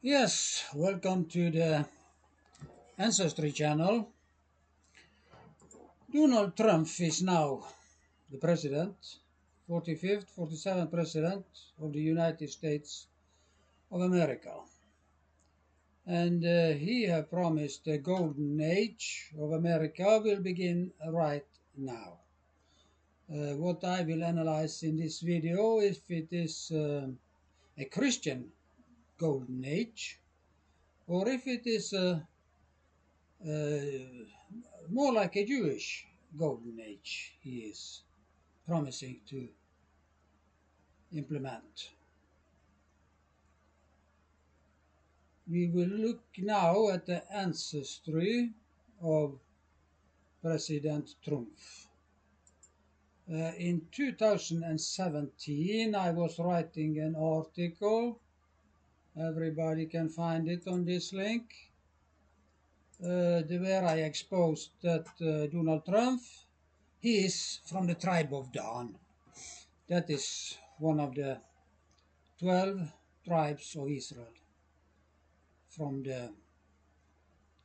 Yes, welcome to the Ancestry channel. Donald Trump is now the president, 45th, 47th president of the United States of America. And he has promised the golden age of America will begin right now. What I will analyze in this video if it is a Christian golden age or if it is uh, more like a Jewish golden age he is promising to implement. We will look now at the ancestry of President Trump. In 2017, I was writing an article. Everybody can find it on this link. Where I exposed that Donald Trump, he is from the tribe of Dan. That is one of the 12 tribes of Israel from the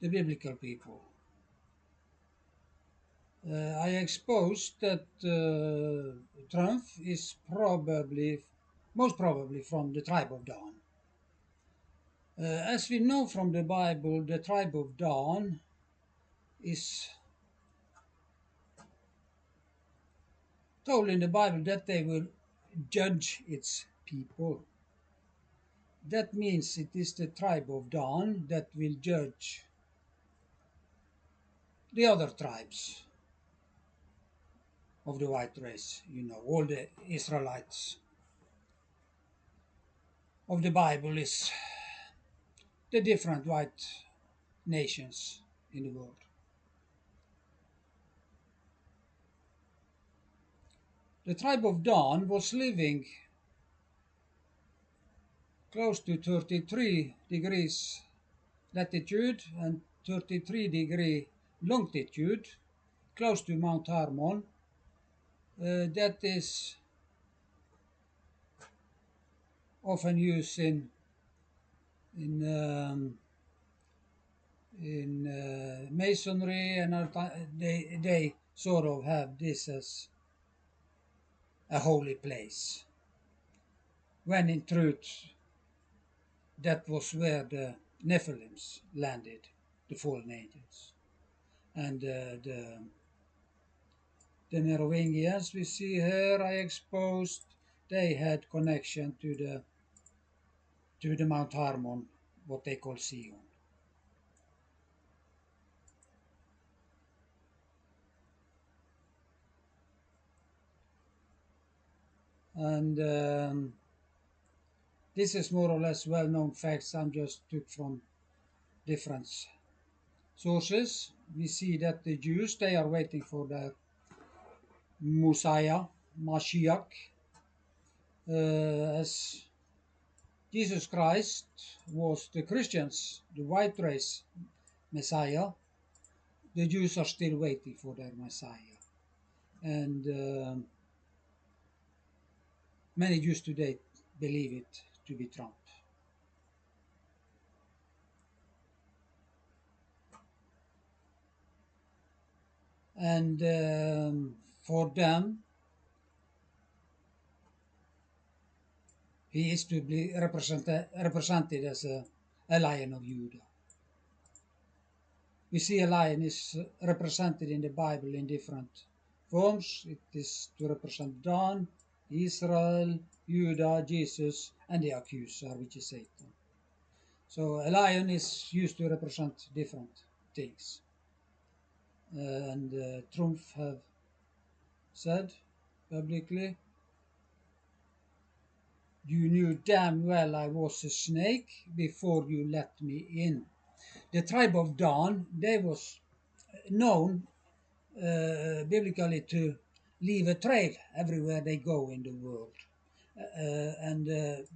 biblical people. I exposed that Trump is most probably from the tribe of Dan. As we know from the Bible, the tribe of Dan is told in the Bible that they will judge its people. That means it is the tribe of Dan that will judge the other tribes of the white race, all the Israelites of the Bible is the different white nations in the world. The tribe of Dan was living close to 33 degrees latitude and 33-degree longitude, close to Mount Hermon. That is often used in masonry, and they sort of have this as a holy place, when in truth that was where the Nephilims landed, the fallen angels. And the Merovingians we see here I exposed, they had connection to the Mount Hermon, what they call Sion. And this is more or less well-known facts. I'm just took from different sources. We see that the Jews, they are waiting for their Messiah, Mashiach, as Jesus Christ was the Christians, the white race Messiah. The Jews are still waiting for their Messiah. And many Jews today believe it to be Trump. And for them, he is to be represented as a lion of Judah. We see a lion is represented in the Bible in different forms. It is to represent Dan, Israel, Judah, Jesus, and the accuser, which is Satan. So a lion is used to represent different things. And Trump have said publicly, "You knew damn well I was a snake before you let me in." The tribe of Dan, they was known biblically to leave a trail everywhere they go in the world. And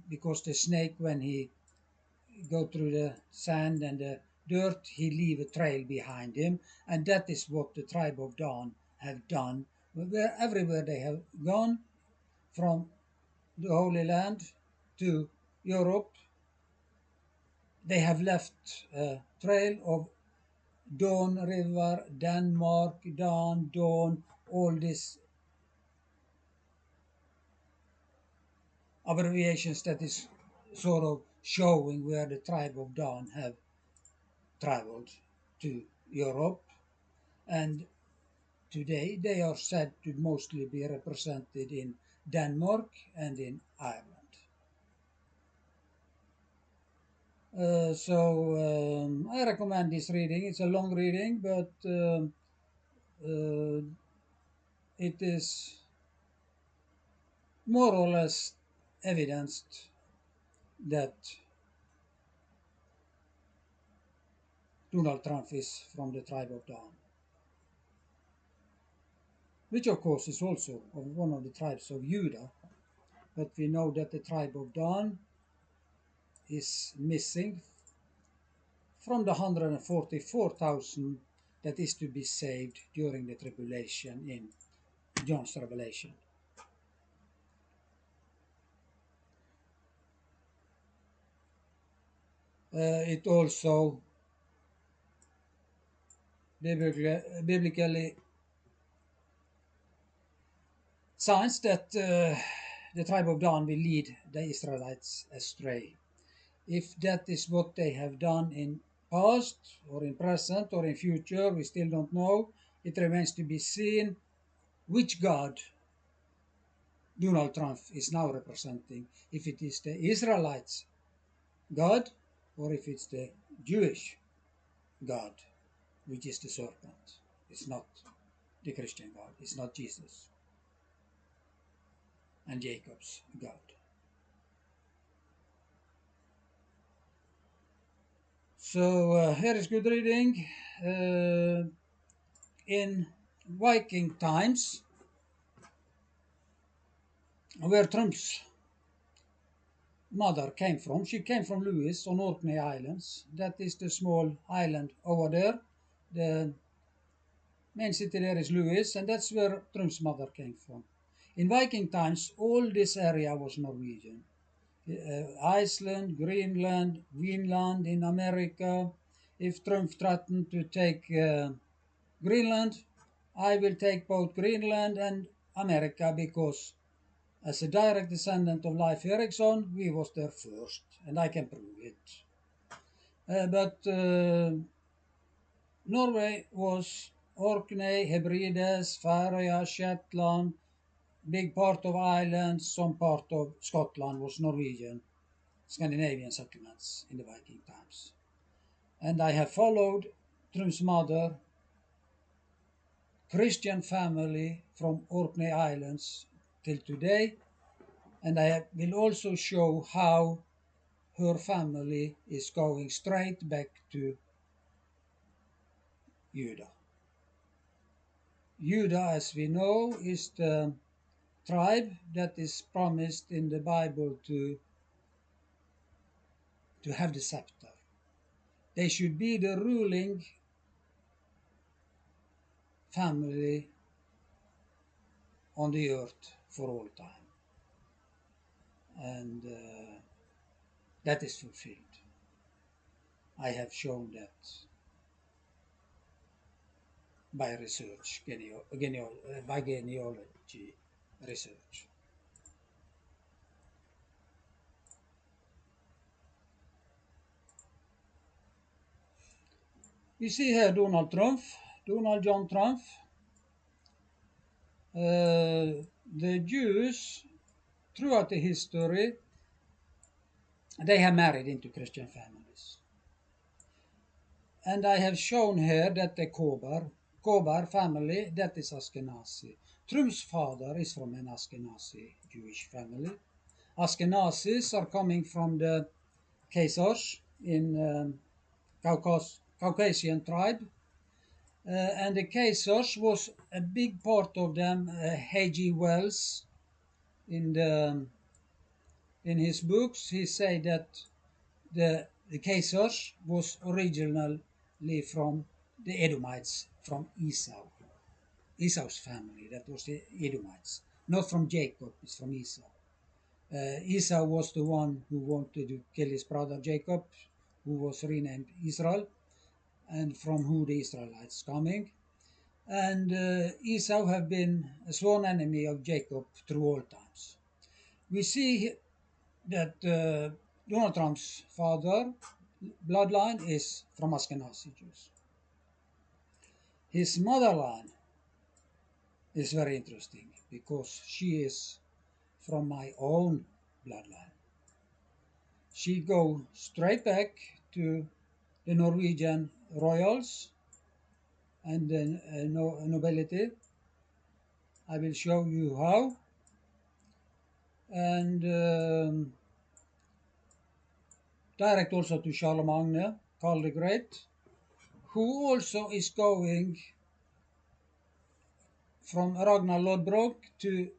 because the snake, when he go through the sand and the dirt, he leave a trail behind him, and that is what the tribe of Dan have done. Everywhere they have gone, from the Holy Land to Europe, They have left a trail of Don River, Denmark, Don, Don, all these abbreviations that is sort of showing where the tribe of Don have traveled to Europe. And today they are said to mostly be represented in Denmark and in Ireland. I recommend this reading. It's a long reading, but uh, it is more or less evidenced that Donald Trump is from the tribe of Dan, which of course is also of one of the tribes of Judah. But we know that the tribe of Dan is missing from the 144,000 that is to be saved during the tribulation in John's Revelation. It also biblically signs that the tribe of Dan will lead the Israelites astray. If that is what they have done in past or in present or in future, we still don't know. It remains to be seen which God Donald Trump is now representing. If it is the Israelites' God or if it's the Jewish God, which is the serpent. It's not the Christian God. It's not Jesus and Jacob's God. So here is good reading. In Viking times, where Trump's mother came from, she came from Lewis on Orkney Islands. That is the small island over there. The main city there is Lewis, and that's where Trump's mother came from. In Viking times, all this area was Norwegian. Iceland, Greenland, Vinland in America. If Trump threatened to take Greenland, I will take both Greenland and America because as a direct descendant of Leif Erikson, we was there first, and I can prove it. But Norway was Orkney, Hebrides, Faroe, Shetland, big part of Ireland, some part of Scotland was Norwegian, Scandinavian settlements in the Viking times. And I have followed Trump's mother, Christian family from Orkney Islands till today, and I will also show how her family is going straight back to Judah. Judah, as we know, is the tribe that is promised in the Bible to have the scepter. They should be the ruling family on the earth for all time. And that is fulfilled. I have shown that by research, by genealogy research. You see here Donald John Trump. The Jews, throughout the history, they have married into Christian families. And I have shown here that the Kobar family, that is Ashkenazi. Trump's father is from an Ashkenazi Jewish family. Ashkenazis are coming from the Khazars in Caucasian tribe. And the Khazars was a big part of them. H.G. Wells, in his books, he said that the Khazars was originally from the Edomites, from Esau's family. That was the Edomites, not from Jacob. It's from Esau. Esau was the one who wanted to kill his brother Jacob who was renamed Israel, and from who the Israelites coming. And Esau have been a sworn enemy of Jacob through all times. We see that Donald Trump's father bloodline is from Ashkenazi Jews. His motherline is very interesting because she is from my own bloodline. She go straight back to the Norwegian royals and the nobility. I will show you how. And direct also to Charlemagne, Karl the Great, who also is going from Ragnar Lodbrok to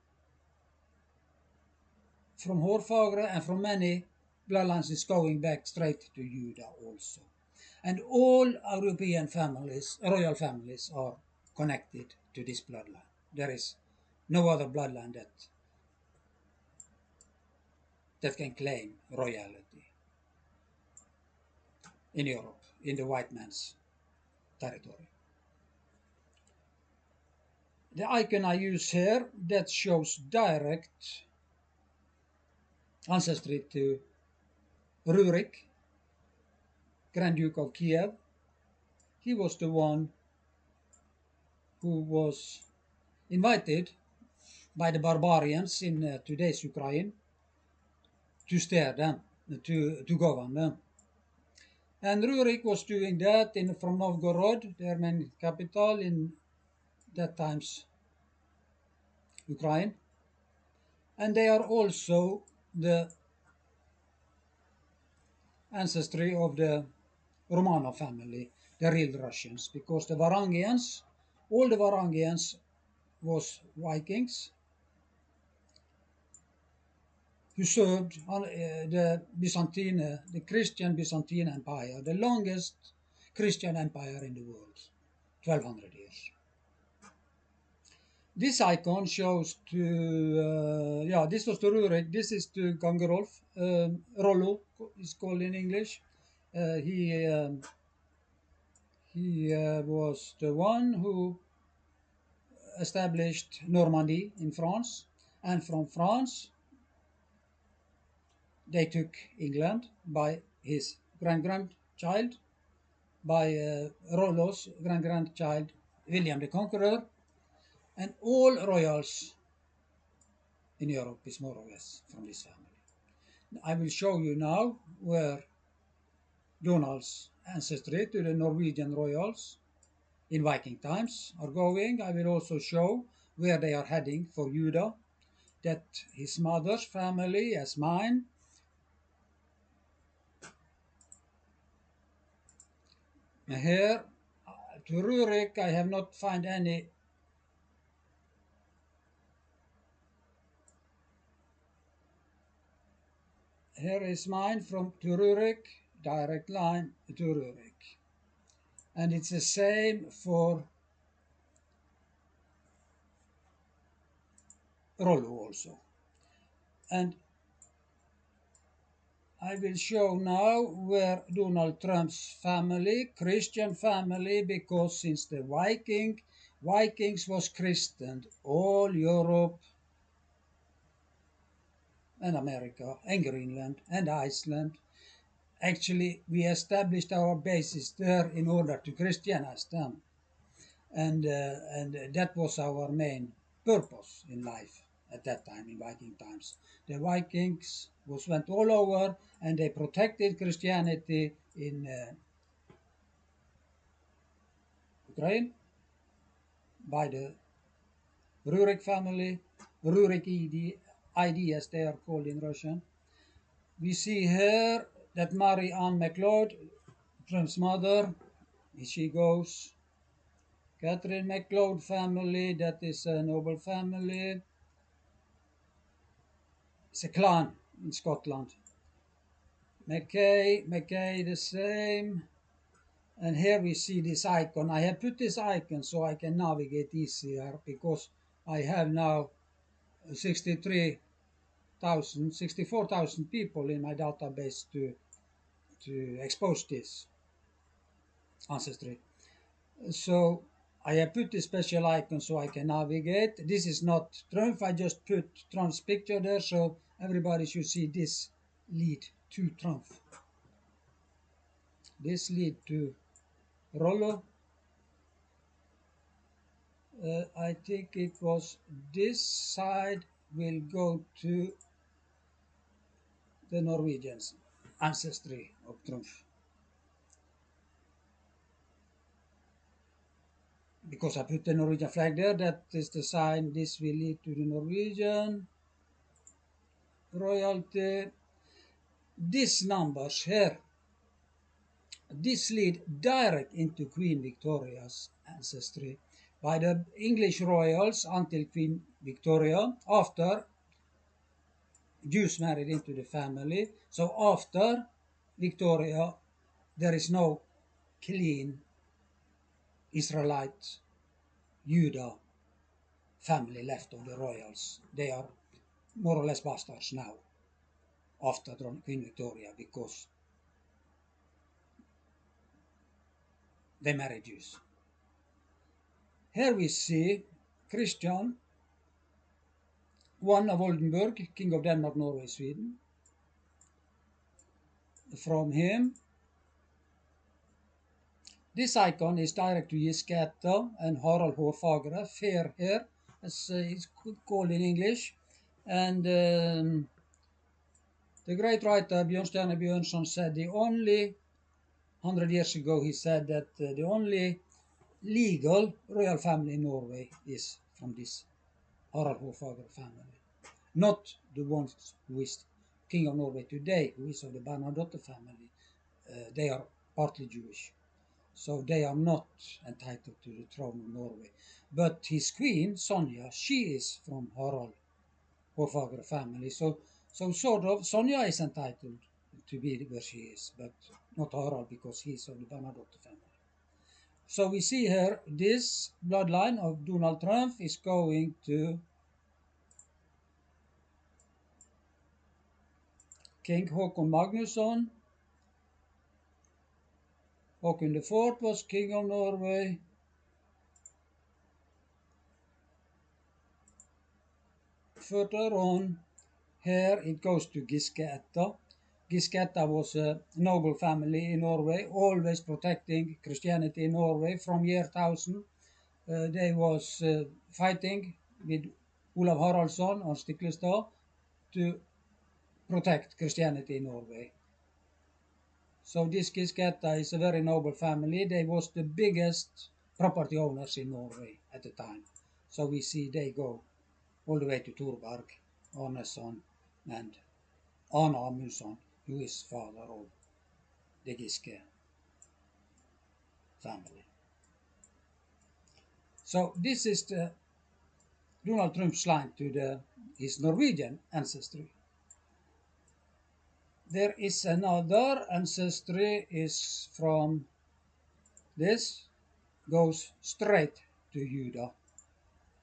from Hårfagre and from many bloodlines is going back straight to Judah also. And all European families, royal families, are connected to this bloodline. There is no other bloodline that can claim royalty in Europe, in the white man's territory. The icon I use here that shows direct ancestry to Rurik, Grand Duke of Kiev. He was the one who was invited by the barbarians in today's Ukraine to steer them, to govern them. And Rurik was doing that from Novgorod, their main capital in that time's Ukraine. And they are also the ancestry of the Romanov family, the real Russians, because the Varangians, all the Varangians was Vikings who served on the Christian Byzantine Empire, the longest Christian empire in the world, 1200 years. This icon shows this was to Rurik, this is to Gangerolf, Rollo is called in English. He was the one who established Normandy in France, and from France they took England by his grand-grandchild, by Rollo's grand-grandchild William the Conqueror, and all royals in Europe is more or less from this family. I will show you now where Donald's ancestry to the Norwegian royals in Viking times are going. I will also show where they are heading for Judah, that his mother's family, as mine, here to Rurik I have not found any. Here is mine from to Rurik, direct line to Rurik. And it's the same for Rollo also. And I will show now where Donald Trump's family, Christian family, because since the Vikings was christened all Europe and America and Greenland and Iceland. Actually, we established our bases there in order to Christianize them. And that was our main purpose in life at that time, in Viking times. The Vikings went all over and they protected Christianity in Ukraine by the Rurik family, Rurik ID as they are called in Russian. We see here that Mary Ann MacLeod, Trump's mother, she goes. Catherine MacLeod family, that is a noble family. It's a clan in Scotland. Mackay the same. And here we see this icon. I have put this icon so I can navigate easier because I have now 64,000 people in my database to to expose this ancestry. So I have put the special icon so I can navigate. This is not Trump. I just put Trump's picture there so everybody should see this lead to Trump. This lead to Rollo. I think it was this side will go to the Norwegians ancestry of Trump. Because I put the Norwegian flag there, that is the sign this will lead to the Norwegian royalty. These numbers here, this lead direct into Queen Victoria's ancestry by the English royals until Queen Victoria. After, Jews married into the family. So after Victoria, there is no clean Israelite Judah family left of the royals. They are more or less bastards now after Queen Victoria because they married Jews. Here we see Christian I of Oldenburg, King of Denmark, Norway, Sweden. From him, this icon is direct to Gisketter and Harald Hårfagre, fair hair, as it's called in English. And the great writer Bjørnstjerne Bjørnson said the only 100 years ago, he said that the only legal royal family in Norway is from this Harald Hårfagre family. Not the ones who is King of Norway today, who is of the Bernadotte family. They are partly Jewish. So they are not entitled to the throne of Norway. But his queen, Sonja, she is from Harald Hårfagre family. So sort of, Sonja is entitled to be where she is, but not Harald because he's of the Bernadotte family. So we see here this bloodline of Donald Trump is going to King Håkon Magnusson. Håkon IV was king of Norway. Further on, here it goes to Gisketter. Gisketter was a noble family in Norway, always protecting Christianity in Norway from year 1000. They was fighting with Olav Haraldsson on Stiklestad to protect Christianity in Norway. So this Gisketter is a very noble family. They was the biggest property owners in Norway at the time. So we see they go all the way to Thorberg, Arneson, and Arne Amundsen, who is father of the Giske family. So this is the Donald Trump's line to his Norwegian ancestry. There is another ancestry is from this, goes straight to Judah,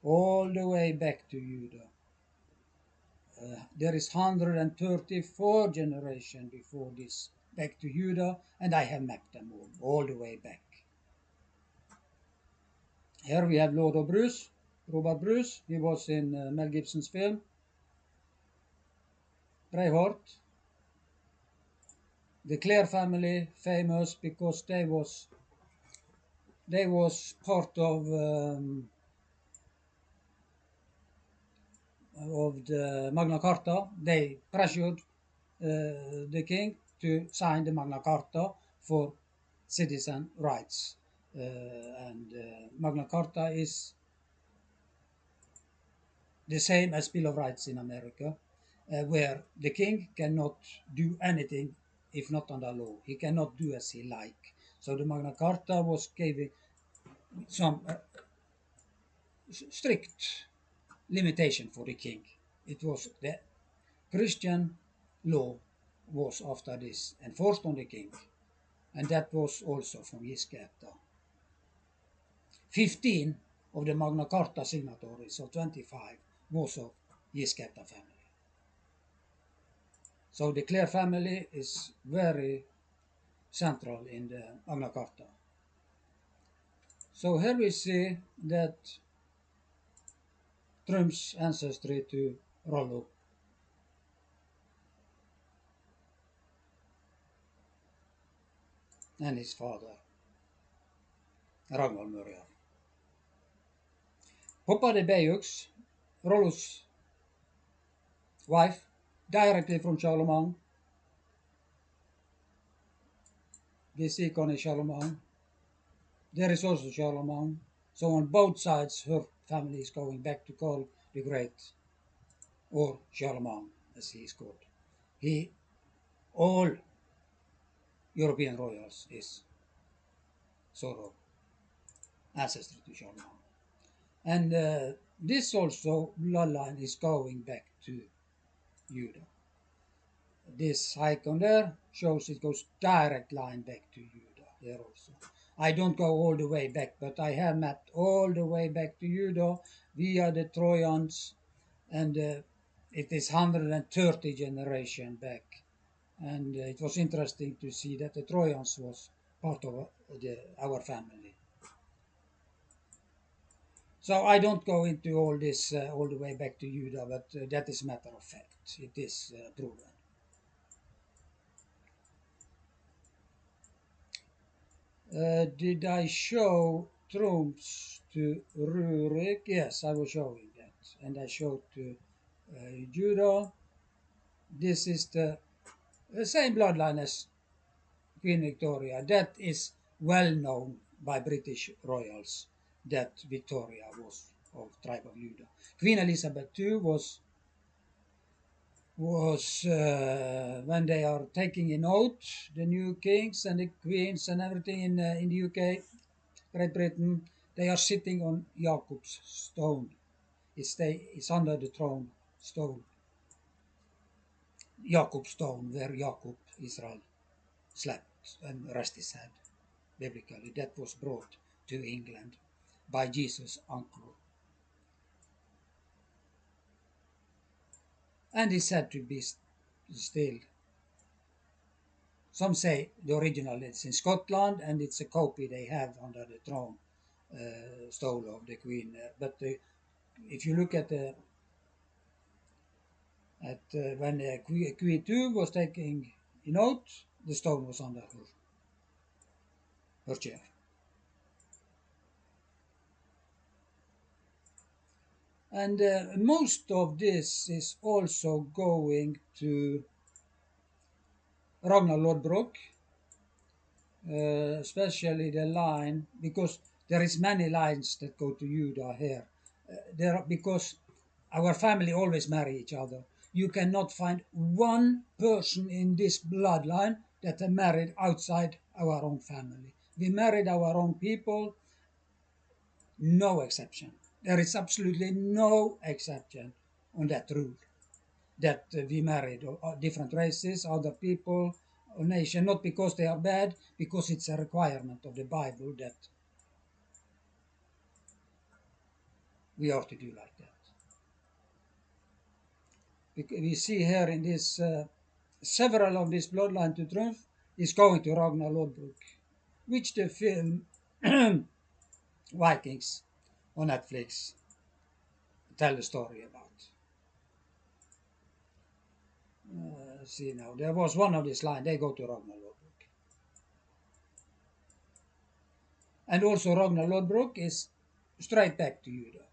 all the way back to Judah. There is 134 generations before this back to Judah, and I have mapped them all the way back. Here we have Lord of Bruce, Robert Bruce. He was in Mel Gibson's film Braveheart. The Clare family, famous because they was part of the Magna Carta. They pressured the king to sign the Magna Carta for citizen rights. And Magna Carta is the same as Bill of Rights in America, where the king cannot do anything if not under law. He cannot do as he like. So the Magna Carta was giving some strict limitation for the king. It was the Christian law was after this enforced on the king, and that was also from Gisketter. 15 of the Magna Carta signatories, so 25, was of Gisketter family. So the Clare family is very central in the Magna Carta. So here we see that Trump's ancestry to Rollo and his father, Ragnvald Murjar. Poppa de Beyux, Rollo's wife, directly from Charlemagne. This icon is Charlemagne. There is also Charlemagne. So on both sides, her family is going back to Karl the Great, or Charlemagne, as he is called. He, all European royals is sort of ancestry to Charlemagne. And this also bloodline is going back to Judah. This icon there shows it goes direct line back to Judah there also. I don't go all the way back, but I have mapped all the way back to Judah via the Trojans, and it is 130 generation back. And it was interesting to see that the Trojans was part of our family. So I don't go into all this all the way back to Judah, but that is matter of fact. It is proven. Did I show trumps to Rurik? Yes, I was showing that. And I showed to Judah. This is the same bloodline as Queen Victoria. That is well known by British royals that Victoria was of tribe of Judah. Queen Elizabeth II was when they are taking in oath the new kings and the queens and everything in the UK, Great Britain, they are sitting on Jacob's stone. It's under the throne stone, Jacob's stone, where Jacob, Israel, slept and rest his head. Biblically, that was brought to England by Jesus' uncle, and is said to be still. Some say the original is in Scotland, and it's a copy they have under the throne stone of the Queen. But if you look at when Queen II was taking in oath, the stone was under her chair. And most of this is also going to Ragnar Lodbrok, especially the line, because there is many lines that go to Judah here. Because our family always marry each other. You cannot find one person in this bloodline that are married outside our own family. We married our own people, no exception. There is absolutely no exception on that rule. That we married different races, other people, or nation, not because they are bad, because it's a requirement of the Bible that we are to do like that. We see here in this, several of this bloodline to Trump is going to Ragnar Lodbrok, which the film Vikings on Netflix tell the story about. See now, there was one of this line, they go to Ragnar Lodbrok. And also Ragnar Lodbrok is straight back to Judah.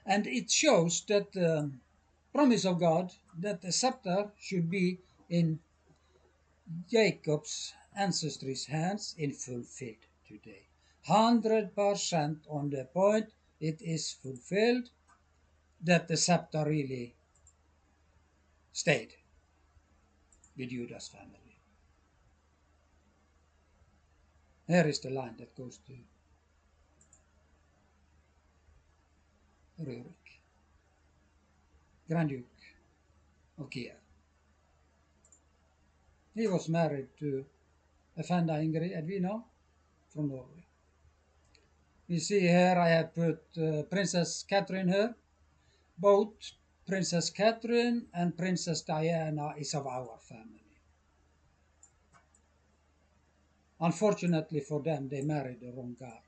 And it shows that the promise of God that the scepter should be in Jacob's ancestry's hands is fulfilled today. 100% on the point, it is fulfilled that the scepter really stayed with Judah's family. Here is the line that goes to Rurik, Grand Duke of Kiev. He was married to Effenda Ingrid Edvina from Norway. We see here I have put Princess Catherine here. Both Princess Catherine and Princess Diana is of our family. Unfortunately for them, they married the wrong guy.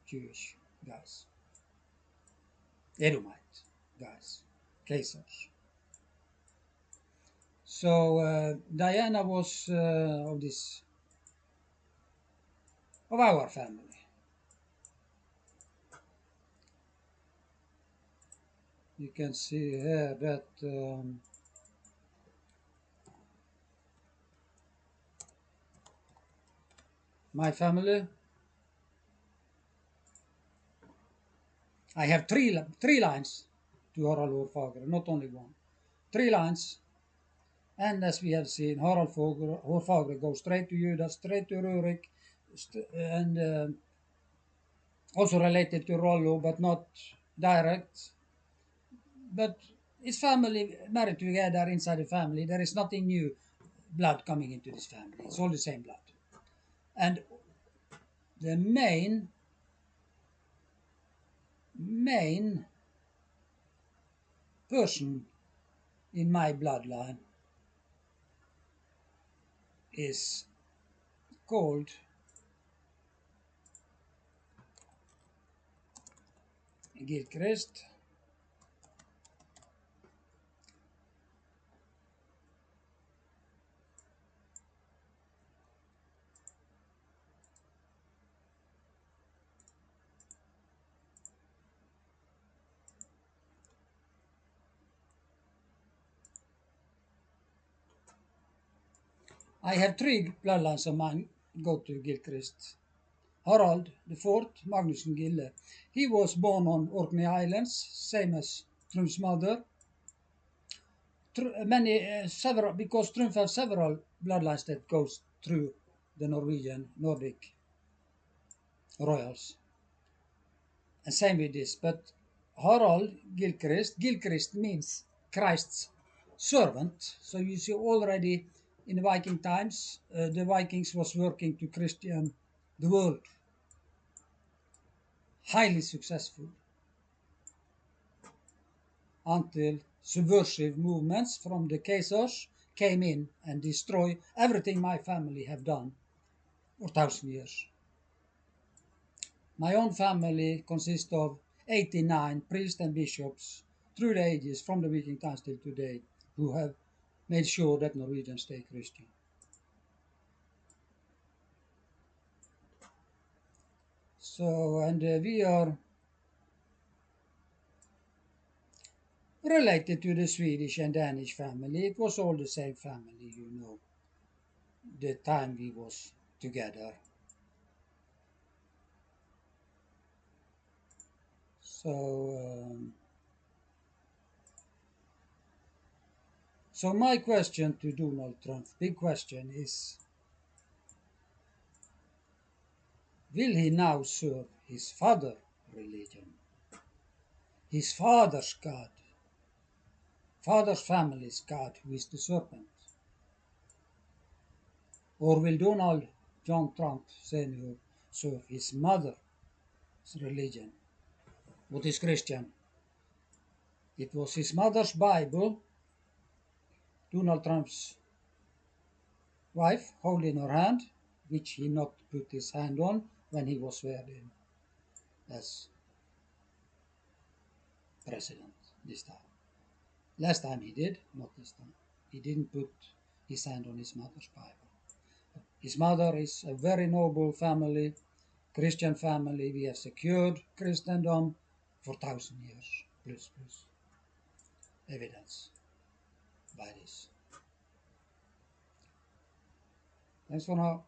Jewish guys. Edomite guys. Caesars. So Diana was of our family. You can see here that my family, I have three lines to Harald Hårfagre, not only one. Three lines. And as we have seen, Harald Hårfagre goes straight to Judas, straight to Rurik, and also related to Rollo, but not direct. But it's family married together inside the family. There is nothing new blood coming into this family. It's all the same blood. And the main person in my bloodline is called Gilchrist. I have three bloodlines of mine go to Gilchrist. Harald the Fourth, Magnusson Gille. He was born on Orkney Islands, same as Trum's mother. Several, because Trump have several bloodlines that goes through the Norwegian Nordic royals. And same with this, but Harald Gilchrist means Christ's servant. So you see already in the Viking times, the Vikings was working to Christian the world. Highly successful until subversive movements from the Caesars came in and destroyed everything my family have done for 1,000 years. My own family consists of 89 priests and bishops through the ages, from the Viking times till today, who have made sure that Norwegians stay Christian. So, and we are related to the Swedish and Danish family. It was all the same family, you know, the time we was together. So, so my question to Donald Trump, big question is, will he now serve his father religion, his father's God, father's family's God, who is the serpent? Or will Donald John Trump Sr. serve his mother's religion, what is Christian? It was his mother's Bible, Donald Trump's wife holding her hand, which he not put his hand on when he was sworn in as president this time. Last time he did, not this time. He didn't put his hand on his mother's Bible. His mother is a very noble family, Christian family. We have secured Christendom for 1,000 years, plus evidence by this. Thanks for now.